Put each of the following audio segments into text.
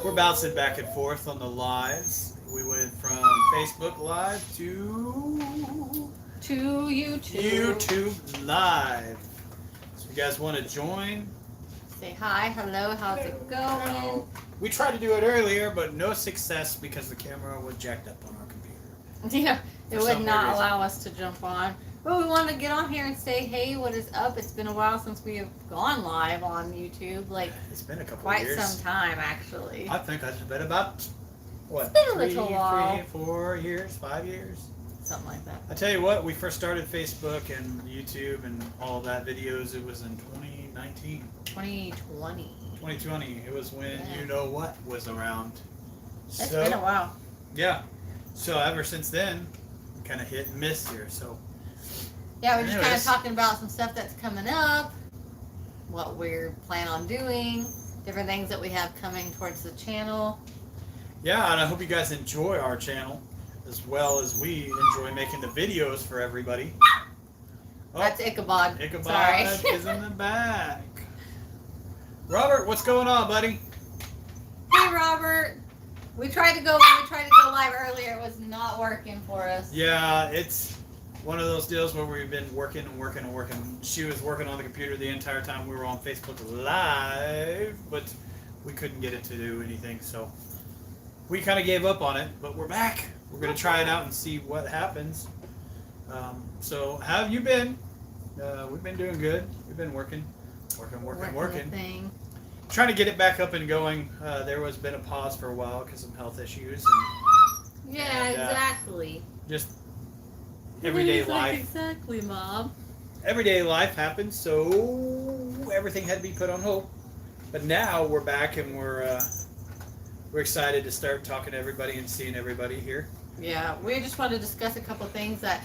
We're bouncing back and forth on the lives. We went from Facebook Live to YouTube. YouTube Live. So if you guys want to join, Say hi, hello, how's it going? we tried to do it earlier, but no success because the camera was jacked up on our computer. Yeah, it For would some not reason. allow us to jump on. But we want to get on here and say, hey, what is up? It's been a while since we have gone live on YouTube. Like, It's been a couple of quite years. some time, actually. I think it's been about, what, It's been a little while. 3, 4 years, 5 years? Something like that. I tell you what, we first started Facebook and YouTube and all of that videos. It was in 2019, 2020. 2020. It was when Yeah. You Know What was around. It's been a while. Yeah. So ever since then, kind of hit and miss here. So Yeah, we're just kind of Anyways. talking about some stuff that's coming up, what we're planning on doing, different things that we have coming towards the channel. yeah, and I hope you guys enjoy our channel as well as we enjoy making the videos for everybody. Oh, That's Ichabod. Ichabod Sorry. is in the back. Robert, what's going on, buddy? Hey, Robert. We tried to go live earlier. It was not working for us. Yeah, it's one of those deals where we've been working and working and working. She was working on the computer the entire time we were on Facebook Live, but we couldn't get it to do anything, so we kind of gave up on it. But we're back. We're going to try it out and see what happens. So how have you been? We've been doing good. We've been working. The thing. Trying to get it back up and going. There was been a pause for a while because of health issues and Yeah, And, exactly. just everyday He's like, life. exactly, Mom. Everyday life happens, so everything had to be put on hold. But now we're back and we're excited to start talking to everybody and seeing everybody here. Yeah, we just want to discuss a couple things that,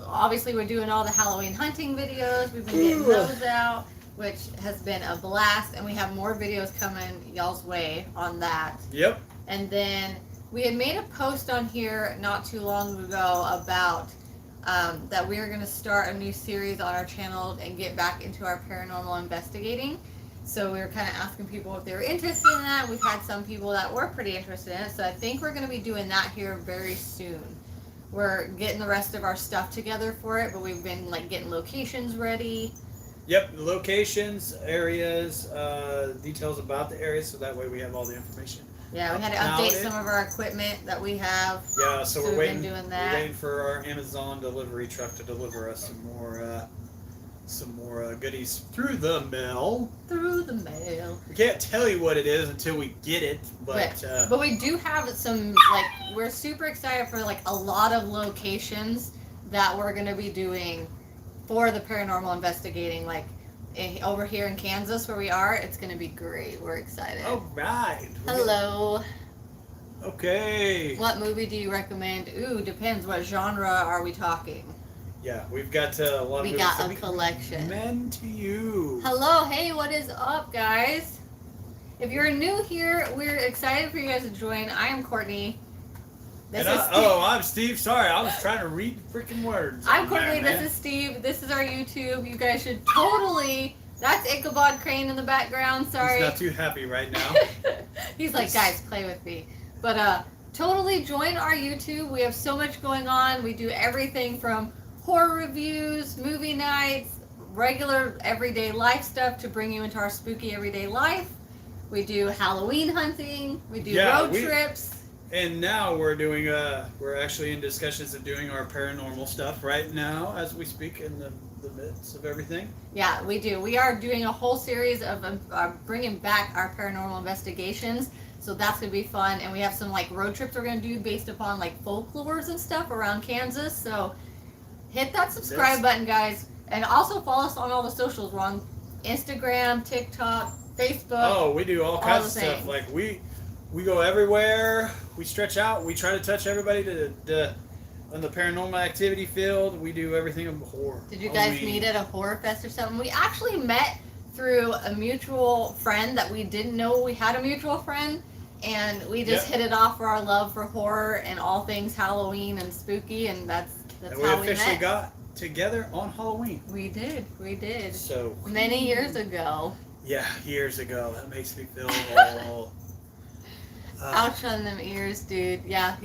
obviously we're doing all the Halloween hunting videos. We've been getting those out, which has been a blast, and we have more videos coming y'all's way on that. Yep. And then we had made a post on here not too long ago about that we are going to start a new series on our channel and get back into our paranormal investigating. So we were kind of asking people if they were interested in that. We've had some people that were pretty interested in it. So I think we're going to be doing that here very soon. We're getting the rest of our stuff together for it, but we've been like getting locations ready. Yep. Locations, areas, details about the areas, so that way we have all the information. Yeah, we had to update some of our equipment that we have. Yeah, so we're we've waiting. been doing We're that. waiting for our Amazon delivery truck to deliver us some more goodies through the mail. Through the mail. We can't tell you what it is until we get it, but But we do have some, like, we're super excited for, like, a lot of locations that we're going to be doing for the paranormal investigating. Like, over here in Kansas where we are, it's going to be great. We're excited. all right. Hello. Okay. What movie do you recommend? Ooh, depends. What genre are we talking? Yeah, we've got a lot of We movies got that a we collection. recommend to you. Hello, hey, what is up, guys? If you're new here, we're excited for you guys to join. I am Courtney. This is I'm Steve. Sorry, I was trying to read freaking words. I'm Courtney. This is Steve. This is our YouTube. You guys should totally. That's Ichabod Crane in the background. Sorry. He's not too happy right now. He's like, guys, play with me. But totally join our YouTube. We have so much going on. We do everything from horror reviews, movie nights, regular everyday life stuff to bring you into our spooky everyday life. We do Halloween hunting. We do road trips. And now we're doing we're actually in discussions of doing our paranormal stuff right now as we speak in the midst of everything. Yeah, we do. We are doing a whole series of bringing back our paranormal investigations. So that's going to be fun. And we have some like road trips we're going to do based upon like folklores and stuff around Kansas. So hit that subscribe button, guys. And also follow us on all the socials. We're on Instagram, TikTok, Facebook. Oh, we do all kinds of stuff. things. Like we go everywhere. We stretch out. We try to touch everybody to on the paranormal activity field. We do everything of horror. Did you guys meet at a horror fest or something? We actually met through a mutual friend that we didn't know we had a mutual friend. And we just hit it off for our love for horror and all things Halloween and spooky. And that's and how we we officially met. got together on Halloween. We did. So Many years ago. yeah, years ago. That makes me feel all Ouch on them ears, dude. Yeah,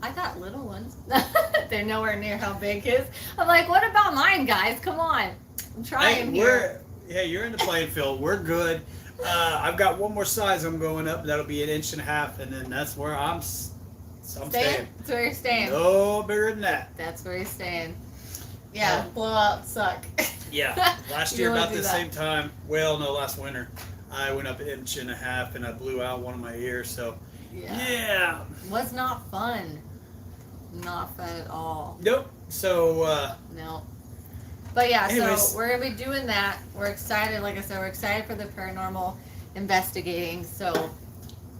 I got little ones. They're nowhere near how big his. I'm like, what about mine, guys? Come on. I'm trying here. You're in the playing field. We're good. I've got one more size I'm going up. That'll be 1.5 inches, and then that's where I'm staying. That's where you're staying. No bigger than that. That's where you're staying. Yeah, blowouts suck. Yeah, last year don't wanna about do the that. same time. Well, no, last winter, I went up 1.5 inches, and I blew out one of my ears. So yeah. Was not fun. Not fun at all. Nope. So No. But yeah, anyways. so we're gonna be doing that. We're excited, like I said, we're excited for the paranormal investigating. So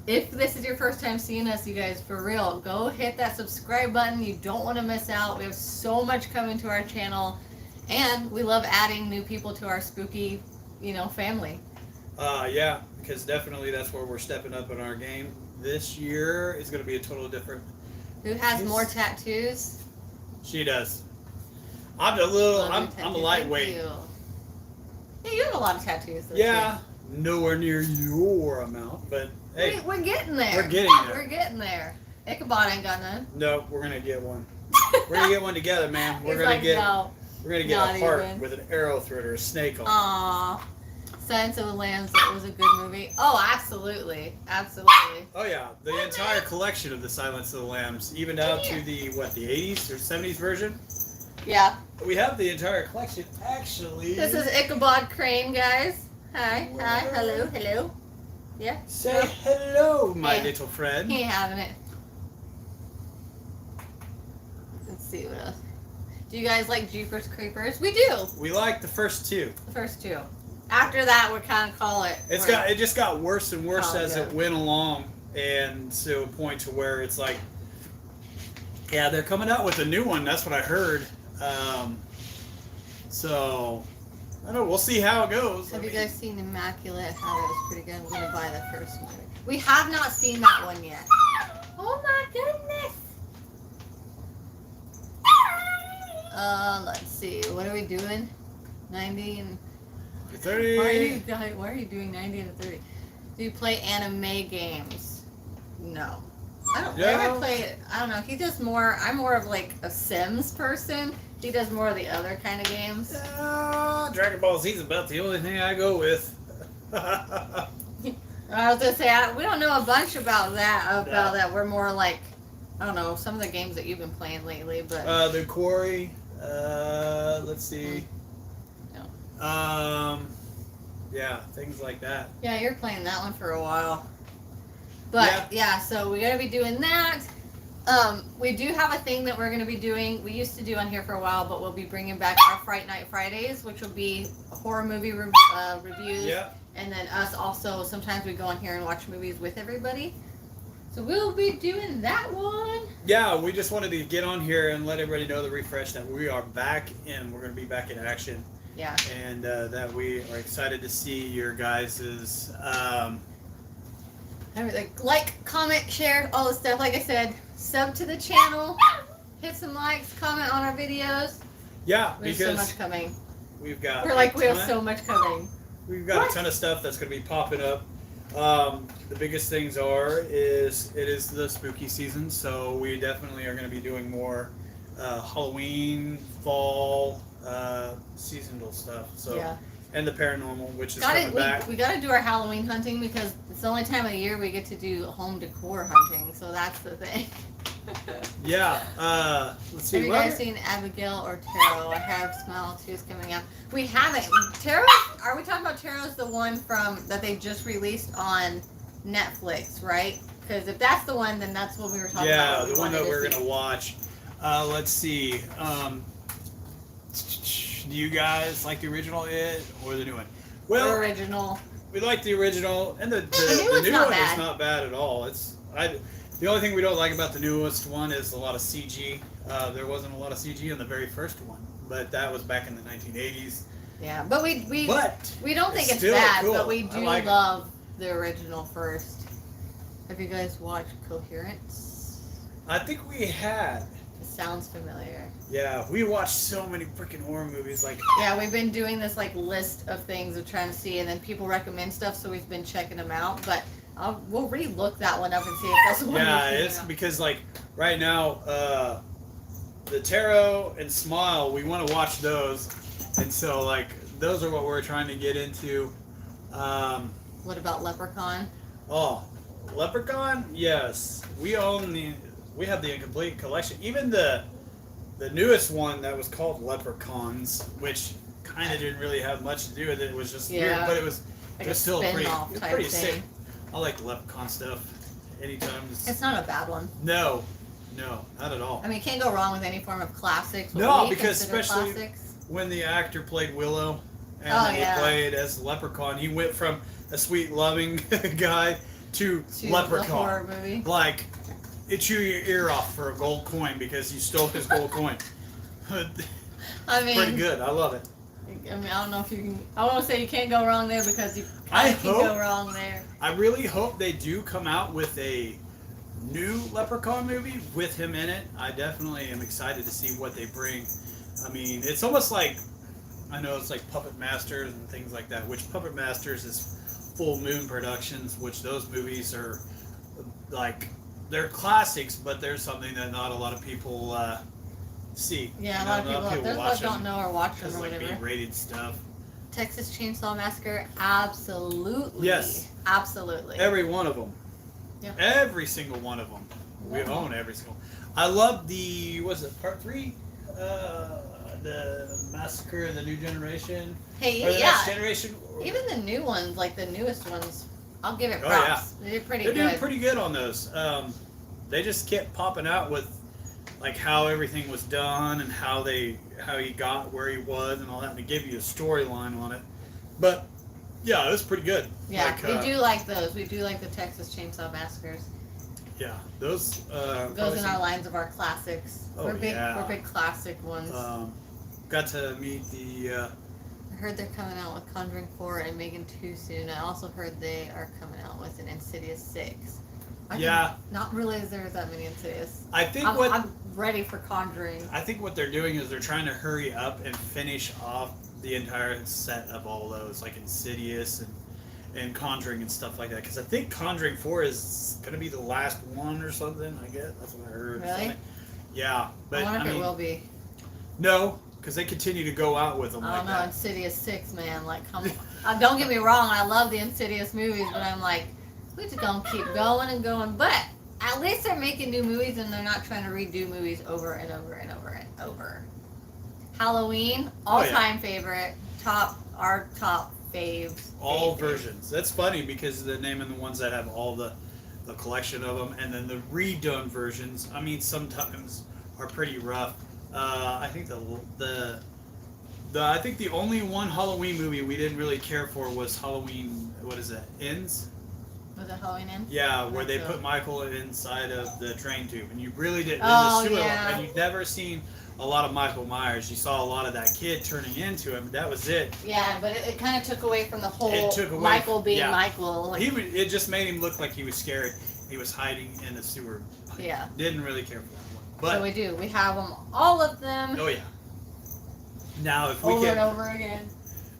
if this is your first time seeing us, you guys, for real, go hit that subscribe button. You don't want to miss out. We have so much coming to our channel, and we love adding new people to our spooky, family. Yeah, because definitely that's where we're stepping up in our game. This year is going to be a total different. Who has more tattoos? She does. I'm a little. I'm a Thank lightweight. you. Yeah, you have a lot of tattoos. Though, Yeah, nowhere near your amount, but hey, we're getting there. we're getting there. We're getting there. Ichabod ain't got none. No, we're gonna get one. We're gonna get one together, man. We're He's gonna like, get. no. We're gonna get not a heart even. with an arrow through it or a snake on it. Aww. Silence of the Lambs, that was a good movie. Oh, absolutely. Absolutely. Oh yeah, the entire collection of the Silence of the Lambs, even down to the 80s or 70s version. Yeah. We have the entire collection actually. This is Ichabod Crane, guys. Hi. Hello. Yeah. Say hello, my Yeah. little friend. He ain't having it. Let's see what else. Do you guys like Jeepers Creepers? We do. We like the first two. The first two. After that, we kind of call it. It just got worse and worse Oh, as yeah. it went along, and to a point to where it's like, yeah, they're coming out with a new one. That's what I heard. So I don't know. We'll see how it goes. Have you guys seen Immaculate? I thought it was pretty good. We're gonna buy the first one. We have not seen that one yet. Oh my goodness. Let's see. What are we doing? 90 and 30. Why are you doing 90 and 30? Do you play anime games? No. I don't ever play. I don't know. He does more. I'm more of like a Sims person. He does more of the other kind of games. Dragon Ball Z is about the only thing I go with. I was gonna say we don't know a bunch about that. That we're more like, I don't know, some of the games that you've been playing lately, but The Quarry. Let's see. No. Yeah, things like that. Yeah, you're playing that one for a while. But yeah, so we're gonna be doing that. We do have a thing that we're gonna be doing. We used to do on here for a while, but we'll be bringing back our Fright Night Fridays, which will be horror movie reviews. Yeah. And then us also, sometimes we go on here and watch movies with everybody. So we'll be doing that one. Yeah, we just wanted to get on here and let everybody know the refresh that we are back and we're going to be back in action. Yeah. And that we are excited to see your guys's. Everything. Like, comment, share, all the stuff. Like I said, sub to the channel, hit some likes, comment on our videos. Yeah, There's so because much coming. we've got. We're like, we have so much coming. We've got a ton of stuff that's going to be popping up. The biggest things it is the spooky season, so we definitely are going to be doing more Halloween, fall, seasonal stuff. So Yeah. and the paranormal, which is coming back. We got to do our Halloween hunting because it's the only time of the year we get to do home decor hunting. So that's the thing. Yeah. Let's see. Have you guys seen Abigail or Tarot? I have Smile 2 is coming out. We haven't. Tarot? Are we talking about Tarot's the one that they just released on Netflix, right? Because if that's the one, then that's what we were talking about. Yeah, the one that we're gonna watch. Let's see. Do you guys like the original It or the new one? Well, The original. we like the original, and the new new not one bad. is not bad at all. The only thing we don't like about the newest one is a lot of CG. There wasn't a lot of CG in the very first one, but that was back in the 1980s. Yeah, but we don't think it's still bad, cool. but we I do like it. love the original first. Have you guys watched Coherence? I think we had. It sounds familiar. Yeah, we watched so many freaking horror movies. Like, Yeah, we've been doing this like list of things of trying to see, and then people recommend stuff, so we've been checking them out. But We'll re-look that one up and see if that's the one. Yeah, we're it's thinking because like right now, the Tarot and Smile, we want to watch those, and so like those are what we're trying to get into. of. What about Leprechaun? Oh, Leprechaun, yes, we have the incomplete collection. Even the newest one that was called Leprechauns, which kind of didn't really have much to do with it. It was just weird, but it was Like just a still spin-off pretty type sick. thing. I like the Leprechaun stuff. Anytime. It's not a bad one. No, not at all. I mean, you can't go wrong with any form of classics. What No, we because consider especially classics. when the actor played Willow and Oh, then yeah. he played as Leprechaun, he went from a sweet, loving guy to To Leprechaun. the horror movie. Like, it chew your ear off for a gold coin because you stole his gold coin. I mean, Pretty good. I love it. I mean, I don't know if you can. I won't say you can't go wrong there because you I kinda can hope- go wrong there. I really hope they do come out with a new Leprechaun movie with him in it. I definitely am excited to see what they bring. I mean, it's almost like, I know it's like Puppet Masters and things like that, which Puppet Masters is Full Moon Productions, which those movies are like, they're classics, but they're something that not a lot of people see. Yeah, You a lot of know, people. There's watch don't know or watch them because or like whatever. B-rated stuff. Texas Chainsaw Massacre, absolutely. Yes. Absolutely. Every one of them. Yep. Every single one of them. We own every single. I love the, was it part 3? The Massacre of the New Generation. Hey, Or the yeah. Next Generation. Even the new ones, like the newest ones, I'll give it Oh, props. They did pretty They're good. doing pretty good on those. They just kept popping out with like how everything was done and how he got where he was and all that, and they give you a storyline on it. But yeah, it was pretty good. Yeah, Like, we do like those. We do like the Texas Chainsaw Massacres. Yeah, those. Goes in our lines of our classics. Oh, we're big. yeah. We're big classic ones. Got to meet the. I heard they're coming out with Conjuring 4 and Megan 2 soon. I also heard they are coming out with an Insidious 6. I Yeah. did not realize there was that many Insidious. I think I'm ready for Conjuring. I think what they're doing is they're trying to hurry up and finish off the entire set of all those, like Insidious and Conjuring and stuff like that. Because I think Conjuring 4 is going to be the last one or something, I guess. That's what I heard. Really? Something. Yeah. But, I wonder if mean, it will be. No, because they continue to go out with them I like don't know, that. Insidious 6, man. Like, come on. Don't get me wrong, I love the Insidious movies, but I'm like, we just gonna keep going and going. But at least they're making new movies and they're not trying to redo movies over and over and over and over. Halloween, all-time favorite, our top faves. All versions. That's funny because they're naming the ones that have all the collection of them, and then the redone versions. I mean, sometimes are pretty rough. I think I think the only one Halloween movie we didn't really care for was Halloween. What is that? Ends. Was it Halloween Ends? Yeah, where they So. put Michael inside of the train tube, and you really didn't. Oh, in the sewer, yeah. And you've never seen a lot of Michael Myers. You saw a lot of that kid turning into him. That was it. Yeah, but it kind of took away from the whole It took away Michael from- being yeah. Michael. Like, It just made him look like he was scared. He was hiding in the sewer. yeah. Didn't really care for that one. But So we do. We have them, all of them, oh yeah. Now if we over and can over again.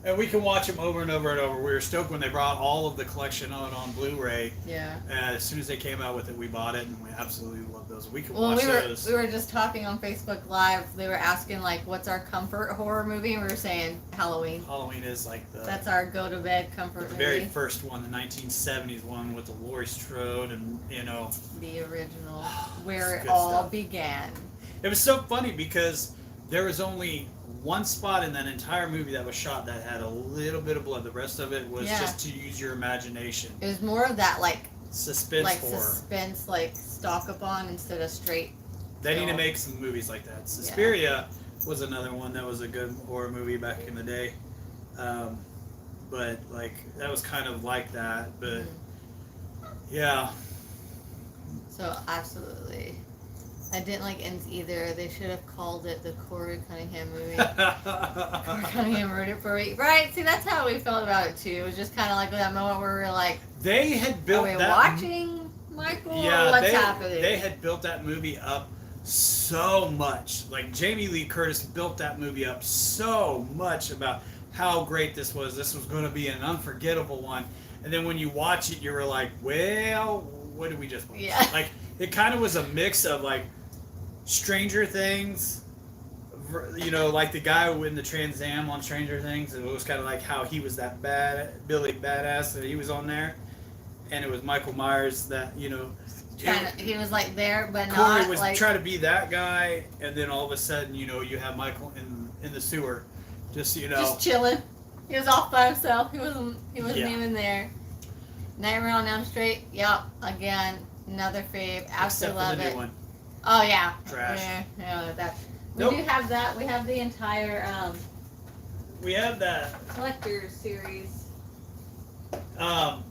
and we can watch them over and over and over. We were stoked when they brought all of the collection on Blu-ray. Yeah. As soon as they came out with it, we bought it and we absolutely love those. We can Well, watch we were those. just talking on Facebook Live. They were asking like, "What's our comfort horror movie?" And we were saying Halloween. Halloween is like the That's our go to bed comfort the movie. very first one, the 1970s one with the Laurie Strode and The original, where It's it good all stuff. began. It was so funny because there was only one spot in that entire movie that was shot that had a little bit of blood. The rest of it was Yeah. just to use your imagination. It was more of that like Suspense horror. suspense, like stalk up on instead of straight. They need to film. make some movies like that. Suspiria was another one that was a good horror movie back in the day. But like that was kind of like that. But yeah. So absolutely. I didn't like Ends either. They should have called it the Corey Cunningham movie. Corey Cunningham wrote it for me. Right, see that's how we felt about it too. It was just kinda like that moment where we were like, They had built are we that watching Michael? Yeah, or what's happening? they had built that movie up so much. Like Jamie Lee Curtis built that movie up so much about how great this was. This was going to be an unforgettable one. and then when you watch it, you were like, well, what did we just watch? Yeah. Like it kind of was a mix of like Stranger Things. You know, like the guy in the Trans Am on Stranger Things. It was kind of like how he was that Billy badass that he was on there, and it was Michael Myers that He was like there, but Corey not was like. trying to be that guy, and then all of a sudden, you have Michael in the sewer, just Just chilling. He was off by himself. He wasn't even there. Nightmare on Elm Street. Yep. Again, another fave. Absolutely Except love for the it. new one. Oh yeah. Trash. Yeah. That. We Nope. do have that. We have the entire We have that. collector series.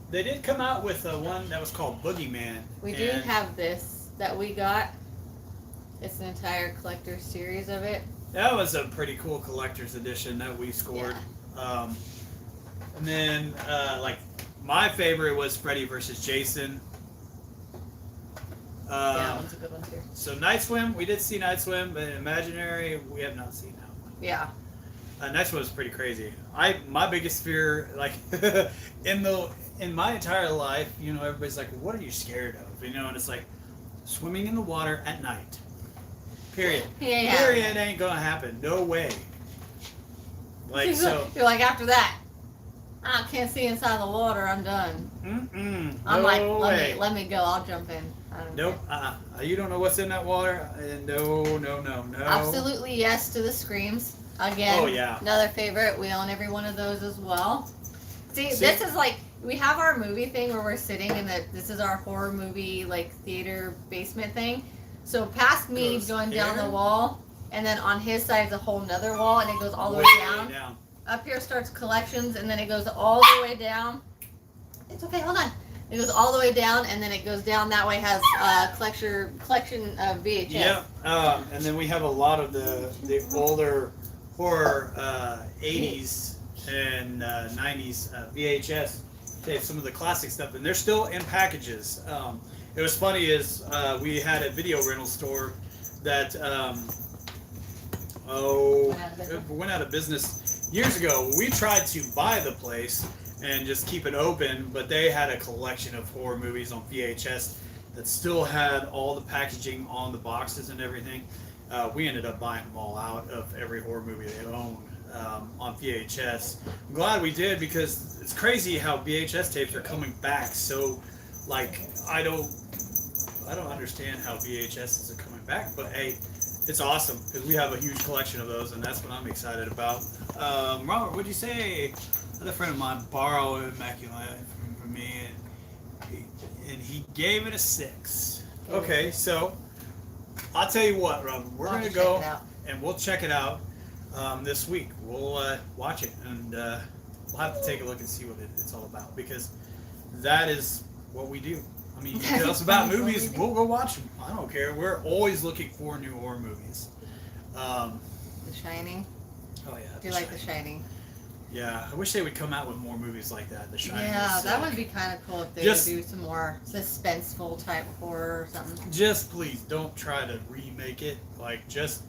They did come out with one that was called Boogeyman. We do have this that we got. It's an entire collector series of it. That was a pretty cool collector's edition that we scored. And then, like, my favorite was Freddy vs. Jason. Yeah, that one's a good one too. So Night Swim, we did see Night Swim, but Imaginary, we have not seen that one. Yeah. Night Swim was pretty crazy. My biggest fear, like, in my entire life, everybody's like, what are you scared of? And it's like, swimming in the water at night. Period. Yeah. Period ain't gonna happen. No way. Like, so. You're like, after that, I can't see inside the water, I'm done. I'm No like, way. let me go, I'll jump in. I don't Nope. care. You don't know what's in that water. No. Absolutely yes to the screams. Again, Oh, yeah. Another favorite. We own every one of those as well. See, this is like, we have our movie thing where we're sitting and this is our horror movie, like, theater basement thing. So past me Goes going here? down the wall, and then on his side is a whole nother wall, and it goes all the way down. Up here starts collections, and then it goes all the way down. It's okay, hold on. It goes all the way down, and then it goes down that way, has collection of VHS. Yep. And then we have a lot of the older horror 80s and 90s VHS tapes, some of the classic stuff, and they're still in packages. It was funny is we had a video rental store that went out of business years ago. We tried to buy the place and just keep it open, but they had a collection of horror movies on VHS that still had all the packaging on the boxes and everything. We ended up buying them all out of every horror movie they owned on VHS. I'm glad we did, because it's crazy how VHS tapes are coming back. So, like, I don't understand how VHS is coming back, but hey, it's awesome because we have a huge collection of those, and that's what I'm excited about. Robert, what'd you say? Another friend of mine borrowed Immaculate from me, and he gave it a 6. Okay, so I'll tell you what, Robert, we're going to go and we'll check it out this week. We'll watch it, and we'll have to take a look and see what it's all about, because that is what we do. I mean, you tell us about movies, we'll go watch them. I don't care. We're always looking for new horror movies. The Shining. Oh yeah. Do you like The Shining? Yeah, I wish they would come out with more movies like that. The Shining. Yeah, that would be kind of cool if they would do some more suspenseful type horror or something. Just please don't try to remake it. Like, just.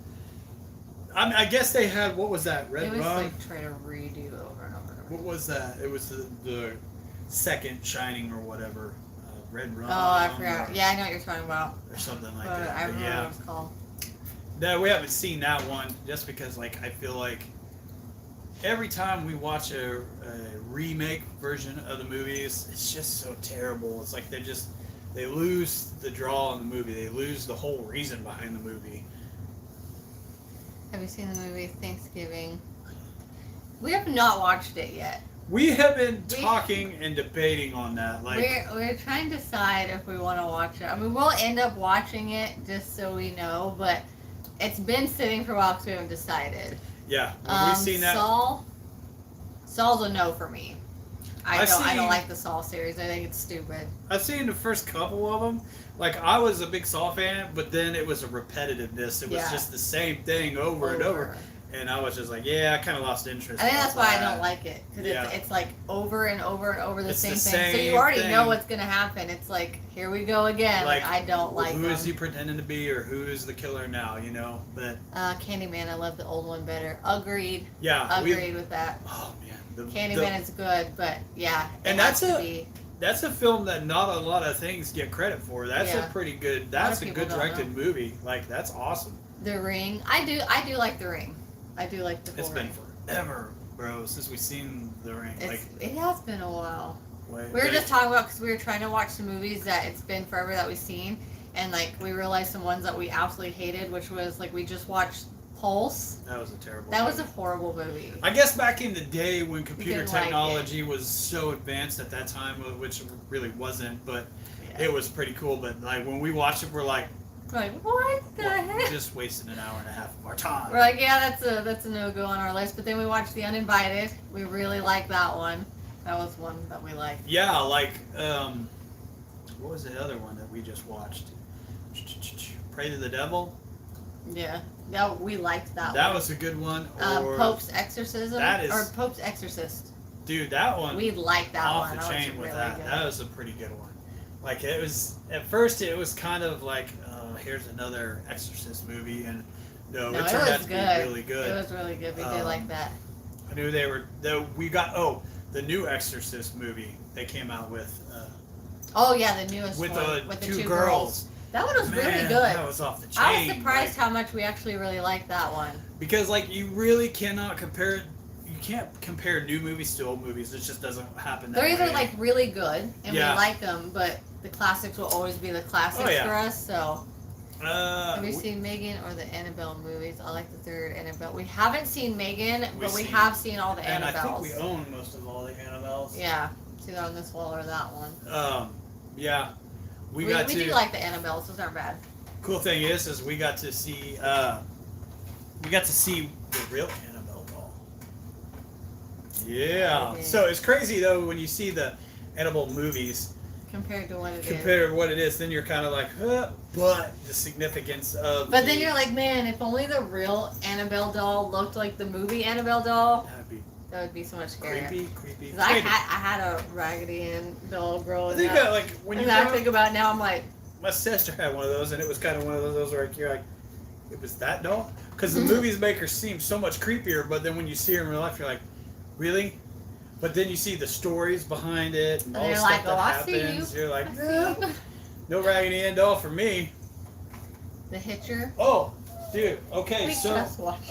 I guess they had, what was that? Red Rum? It was like try to redo over and over and over. What was that? It was the second Shining or whatever. Red Rum. Oh, I forgot. Yeah, I know what you're talking about. Or something like But that. I remember yeah. what it's called. No, we haven't seen that one, just because, like, I feel like every time we watch a remake version of the movies, it's just so terrible. It's like they lose the draw in the movie. They lose the whole reason behind the movie. Have you seen the movie Thanksgiving? We have not watched it yet. We have been talking and debating on that. Like, we're trying to decide if we want to watch it. I mean, we'll end up watching it just so we know, but it's been sitting for a while because we haven't decided. Yeah, we've seen that. Saul's a no for me. I don't like the Saul series. I think it's stupid. I've seen the first couple of them. Like, I was a big Saul fan, but then it was a repetitiveness. It was just the same thing over and over. And I was just like, yeah, I kind of lost interest. I think that's why I that. don't like it, because Yeah. it's like over and over and over the It's same the thing. So you same already thing. know what's gonna happen. It's like, here we go again. Like, I don't like who them. is he pretending to be, or who is the killer now? You know, but Candyman, I love the old one better. Agreed. yeah, Agreed with that. Oh man, Candyman is good, but yeah, and that's a that's a film that not a lot of things get credit for. That's Yeah. a pretty good. A lot That's of a people good don't directed movie. Like that's awesome. The Ring. I do like The Ring. I do like the It's full been Ring. forever, bro, since we've seen The Ring. It has been a while. Wait, We were just talking about, because we were trying to watch some movies that it's been forever that we've seen, and like we realized some ones that we absolutely hated, which was like we just watched Pulse. That was a terrible. That was movie. a horrible movie. I guess back in the day when computer didn't like technology was so advanced at that time, which it really wasn't, but Yeah. it was pretty cool. But like when we watched it, we're like, Like, what the heck? just wasting an hour and a half of our time. We're like, yeah, that's a no go on our list. But then we watched The Uninvited. We really liked that one. That was one that we liked. Yeah, like what was the other one that we just watched? Pray to the Devil. Yeah, we liked that one. That was a good one. Or Pope's Exorcism, that is- or Pope's Exorcist. dude, that one. We liked that off one. the That was chain with really that. good. That was a pretty good one. Like it was at first, it was kind of like, here's another Exorcist movie, and no, No, it it turned out was to be good. really good. It was really good. We did like that. I knew they were. We got the new Exorcist movie they came out with. Oh yeah, the newest With one the with the two two girls. That one was Man, really good. That was off the chain. I was surprised like, how much we actually really liked that one. because like you really cannot compare. You can't compare new movies to old movies. It just doesn't happen. That They're either way. like really good and Yeah. we like them, but the classics will always be the classics Oh, yeah. for us. So have you we- seen Megan or the Annabelle movies? I like the third Annabelle. We haven't seen Megan, but we seen- have seen all the and I Annabelles. think we own most of all the Annabelles. Yeah, it's either on this wall or that one. Yeah. We We got to. do like the Annabelles. Those aren't bad. Cool thing is we got to see. We got to see the real Annabelle doll. Yeah. Okay. So it's crazy though when you see the Annabelle movies Compared to what it is. compared to what it is. Then you're kind of like, huh, but the significance of. But then you're like, man, if only the real Annabelle doll looked like the movie Annabelle doll, That'd be that would be so much scarier. creepy. 'Cause I had a Raggedy Ann doll I growing think up. that like when you and I grow- think about it now, I'm like, my sister had one of those, and it was kind of one of those where you're like, it was that doll? Because the movies make her seem so much creepier, but then when you see her in real life, you're like, really? But then you see the stories behind it and all the you're stuff like, that oh, I see happens. you. You're like, I no, see you. no Raggedy Ann doll for me. The Hitcher. Oh, dude. Okay, We so just watched.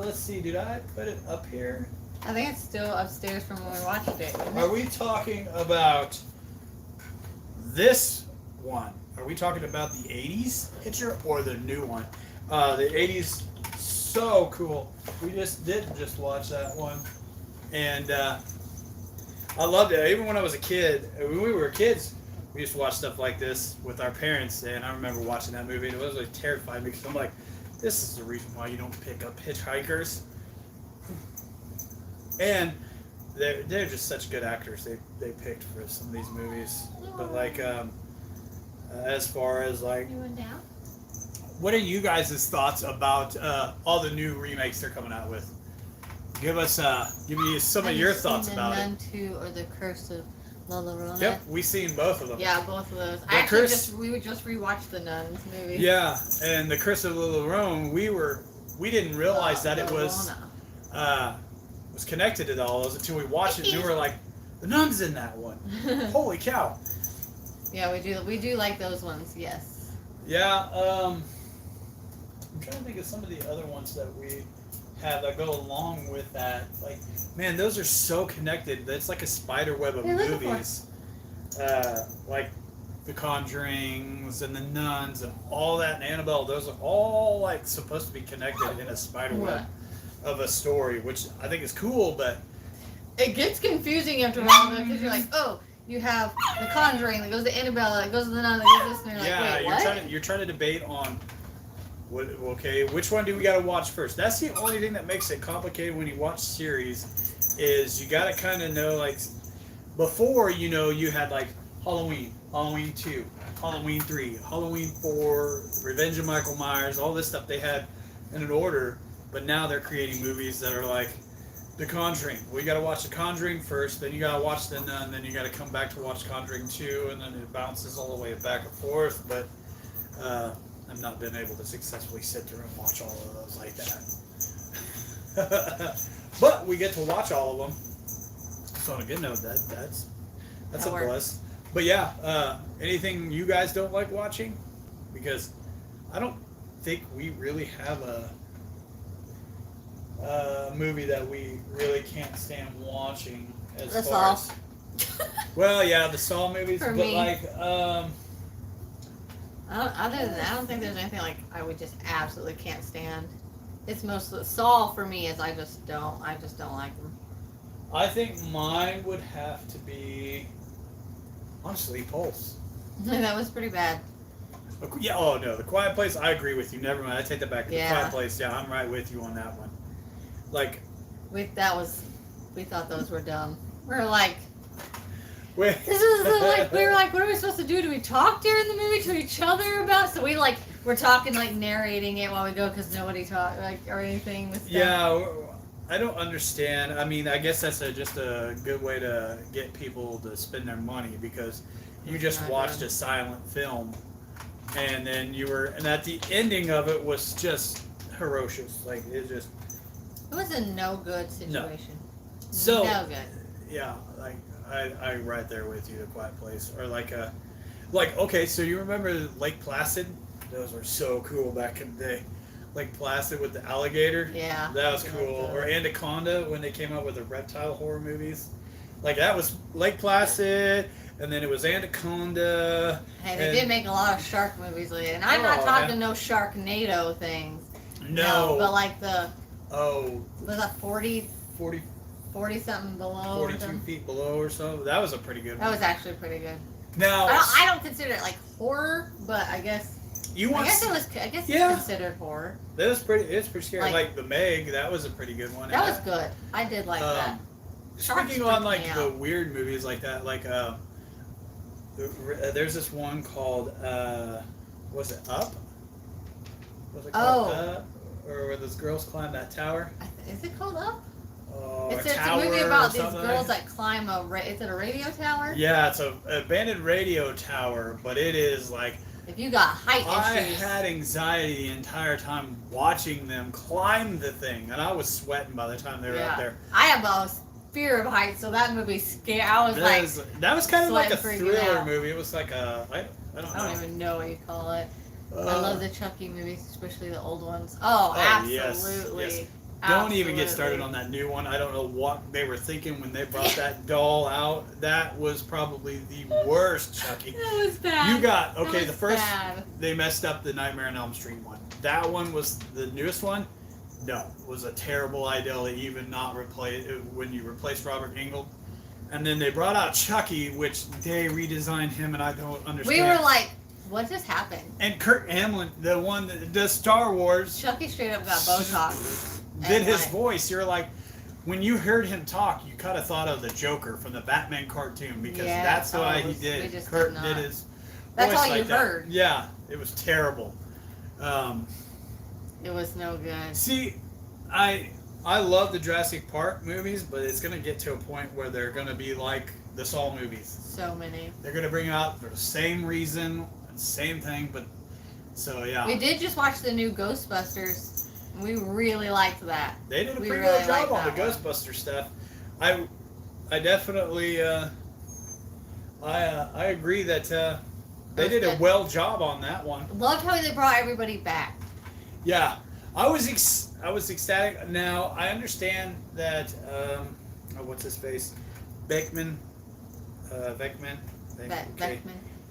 let's see. Did I put it up here? I think it's still upstairs from when we watched it. isn't Are it? we talking about this one? Are we talking about the 80s Hitcher or the new one? The 80s, so cool. We did watch that one. And I loved it. Even when I was a kid, when we were kids, we used to watch stuff like this with our parents. And I remember watching that movie, and it was like terrifying because I'm like, this is the reason why you don't pick up hitchhikers. And they're just such good actors they picked for some of these movies. But like as far as like, You went down? what are you guys' thoughts about all the new remakes they're coming out with? Give me some of your thoughts about Nun it. 2 or The Curse of La Llorona. Yep, we've seen both of them. Yeah, both of those. The I actually Curse- we would just rewatch the Nuns movie. Yeah, and the Curse of La Llorona, we didn't realize that it was connected to all those until we watched it, and we were like, the nun's in that one. Holy cow! Yeah, we do like those ones. Yes. Yeah, I'm trying to think of some of the other ones that we have that go along with that. Like, man, those are so connected. That's like a spider web of They're looking for movies. Like The Conjurings and the Nuns and all that, and Annabelle. Those are all like supposed to be connected in a spider web of a story, which I think is cool. But It gets confusing after a while because you're like, oh, you have The Conjuring that goes to Annabelle, that goes to the Nun, that goes to this, and you're like, yeah, wait, what? you're trying to debate on. Okay, which one do we got to watch first? That's the only thing that makes it complicated when you watch series, is you got to kind of know, like, before, you had like Halloween, Halloween 2, Halloween 3, Halloween 4, Revenge of Michael Myers, all this stuff they had in an order, But now they're creating movies that are like The Conjuring. We got to watch The Conjuring first, then you got to watch The Nun, then you got to come back to watch Conjuring 2, and then it bounces all the way back and forth. But I've not been able to successfully sit through and watch all of those like that. But we get to watch all of them. So on a good note, that's That a works. plus. But yeah, anything you guys don't like watching? Because I don't think we really have a movie that we really can't stand watching as The far Saw. as. Well, yeah, the Saw movies, For but me. like, Other than that, I don't think there's anything like I would just absolutely can't stand. It's mostly Saw for me. Is I just don't like them. I think mine would have to be honestly Pulse. That was pretty bad. Yeah. Oh no, The Quiet Place. I agree with you. Never mind. I take that back. The Yeah. Quiet Place. Yeah, I'm right with you on that one. Like, We thought those were dumb. We're like, wait. this is like we were like, what are we supposed to do? Do we talk during the movie to each other about? So we're talking like narrating it while we go because nobody talk like or anything with stuff. Yeah, I don't understand. I mean, I guess that's just a good way to get people to spend their money because you It's just not watched good. a silent film, and then and at the ending of it was just ferocious. Like it just. It was a no good situation. So No good. yeah, like I right there with you, The Quiet Place, or like okay, so you remember Lake Placid? Those were so cool back in the day. Lake Placid with the alligator. Yeah. That was I like cool. those. Or Anaconda when they came out with the reptile horror movies. Like that was Lake Placid, and then it was Anaconda. Hey, they and- did make a lot of shark movies lately, and I'm not Oh, talking yeah. no Sharknado things. No. But like Oh, was that 40 40, something below? 42 feet below or so. That was a pretty good one. That was actually pretty good. Now, I don't consider it like horror, but I guess you want I guess Yeah. it's considered horror. that was pretty. It's pretty scary. Like- Like the Meg, that was a pretty good one. That was good. I did like that. Sharks Speaking on freak like me the out. weird movies like that, like there's this one called was it Up? Was it called Up? Or where those girls climb that tower? Is it called Up? Oh, It's a a tower movie or about these something girls like that climb is it a radio tower? Yeah, it's a abandoned radio tower, but it is like If you got height I issues. had anxiety the entire time watching them climb the thing, and I was sweating by the time they were up there. I have a fear of heights, so that movie scared. I was That was kind of like a sweating, freaking thriller out. movie. It was like I don't know. I don't even know what you call it. I Uh, love the Chucky movies, especially the old ones. Oh, yes, absolutely. yes. Don't even get Absolutely. started on that new one. I don't know what they were thinking when they brought that doll out. That was probably the worst Chucky. That was bad. You got That okay. was The first bad. they messed up the Nightmare on Elm Street one. That one was the newest one. No, it was a terrible idea to even not replace when you replaced Robert Englund. And then they brought out Chucky, which they redesigned him, and I don't understand. We were like, what just happened? and Kurt Hamlin, the one that does Star Wars, Chucky straight up got Botox. did And, his like- voice. You're like, when you heard him talk, you kind of thought of the Joker from the Batman cartoon because Yeah, that's oh, why it he was- we did. just Kurt did did not. his That's voice all like you that. heard. Yeah, it was terrible. It was no good. See, I love the Jurassic Park movies, but it's gonna get to a point where they're gonna be like the Saw movies. So many. They're gonna bring it out for the same reason, same thing, but so yeah. We did just watch the new Ghostbusters. And we really liked that. They did a We pretty really good job like on the that Ghostbuster stuff. I definitely I agree that they was did a good. well job on that one. Loved how they brought everybody back. Yeah, I was ecstatic. Now I understand that what's his face, Beckman. Beckman.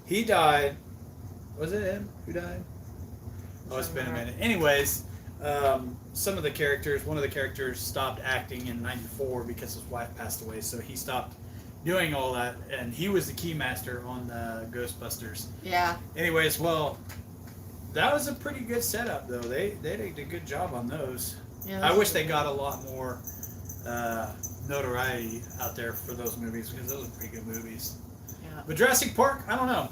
He died. Was it him who died? Oh, it's been a minute. Anyways, some of the characters, one of the characters stopped acting in '94 because his wife passed away, so he stopped doing all that, and he was the keymaster on the Ghostbusters. Yeah. Anyways, well, that was a pretty good setup, though. They did a good job on those. Yeah, I those wish were they good. got a lot more notoriety out there for those movies because those are pretty good movies. Yeah. But Jurassic Park, I don't know.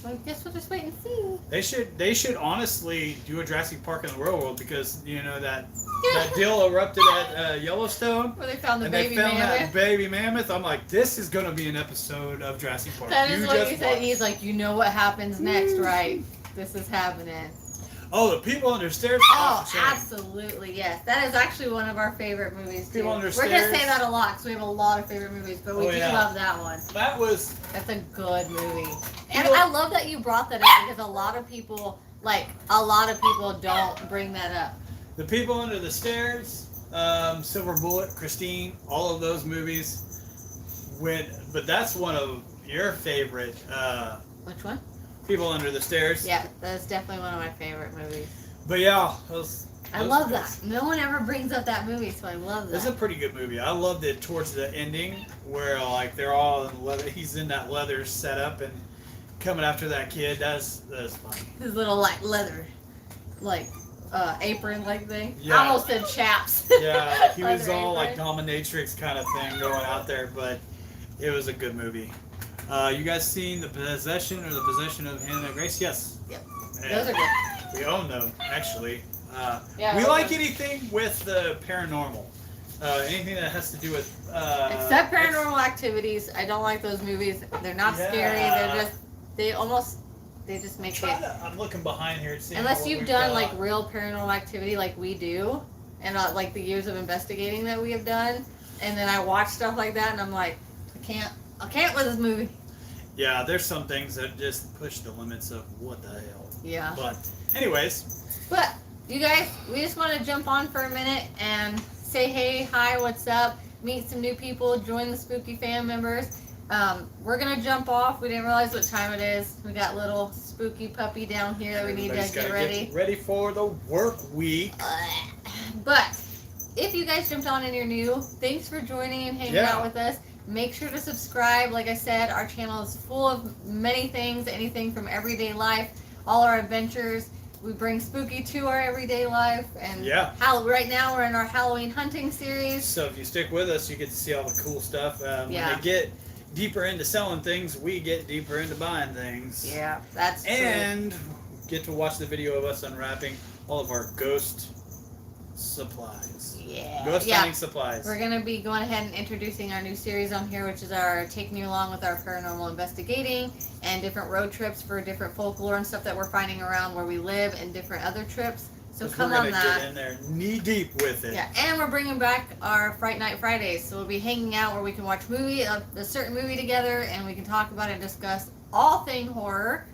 Well, I guess we'll just wait and see. They should honestly do a Jurassic Park in the real world because you know that deal erupted at Yellowstone. Where they found the And baby they found mammoth. that baby mammoth. I'm like, this is gonna be an episode of Jurassic Park. That is what just he said. watch. He's like, you know what happens next, right? This is happening. Oh, the people under stairs. Oh, shame. absolutely, yes. That is actually one of our favorite movies, too. People Under We're going to Stairs. say that a lot because we have a lot of favorite movies, but we Oh, do yeah. love that one. That was That's a good movie. And People- I love that you brought that up because a lot of people don't bring that up. the people under the stairs, Silver Bullet, Christine, all of those movies went. But that's one of your favorite. Which one? People Under the Stairs. Yeah, that's definitely one of my favorite movies. But yeah, those I love that. No one ever brings up that movie, so I love that. It's a pretty good movie. I loved it towards the ending where like they're all in leather. He's in that leather setup and coming after that kid. That's funny. His little like leather, like apron like thing. Yeah. I almost said chaps. Yeah, he was Leather all like apron. dominatrix kind of thing going out there, but it was a good movie. You guys seen The Possession or The Possession of Hannah Grace? Yes. Yep. And Those are good. we own them actually. Yeah, we those like are- anything with the paranormal. Anything that has to do with Except Paranormal Activities. I don't like those movies. They're not scary. Yeah. They just make it. I'm looking behind here. Seeing Unless what you've we've done got. like real paranormal activity like we do, and like the years of investigating that we have done, and then I watch stuff like that, and I'm like, I can't with this movie. Yeah, there's some things that just push the limits of what the hell. Yeah. But, anyways, But you guys, we just want to jump on for a minute and say hey, hi, what's up? Meet some new people, join the Spooky Fam members. We're gonna jump off. We didn't realize what time it is. We got little spooky puppy down here that we need everybody's to get gotta ready. Get ready for the work week. But if you guys jumped on and you're new, thanks for joining and hanging Yeah. out with us. Make sure to subscribe. Like I said, our channel is full of many things, anything from everyday life, all our adventures. We bring spooky to our everyday life, and Yeah. right now we're in our Halloween hunting series. So if you stick with us, you get to see all the cool stuff. When Yeah. they get deeper into selling things, we get deeper into buying things. Yeah, that's true. And get to watch the video of us unwrapping all of our ghost supplies. Yeah. Ghost Yeah. hunting supplies. We're going to be going ahead and introducing our new series on here, which is our taking you along with our paranormal investigating and different road trips for different folklore and stuff that we're finding around where we live and different other trips. So 'Cause come we're on gonna that. get in there knee deep with it. Yeah, and we're bringing back our Fright Night Fridays. So we'll be hanging out where we can watch a certain movie together, and we can talk about it and discuss all thing horror.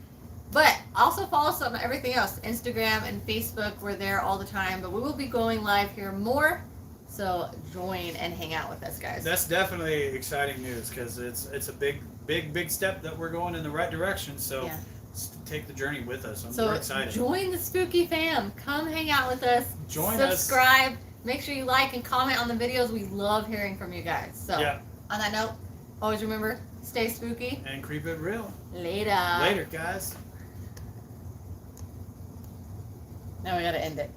But also follow us on everything else, Instagram and Facebook. We're there all the time, but we will be going live here more. So join and hang out with us, guys. That's definitely exciting news because it's a big step that we're going in the right direction. So Yeah. take the journey with us. So We're excited. join the Spooky Fam. Come hang out with us. Join us. Subscribe. Make sure you like and comment on the videos. We love hearing from you guys. So Yeah. on that note, always remember, stay spooky. And creep it real. Later. Later, guys. Now we gotta end it.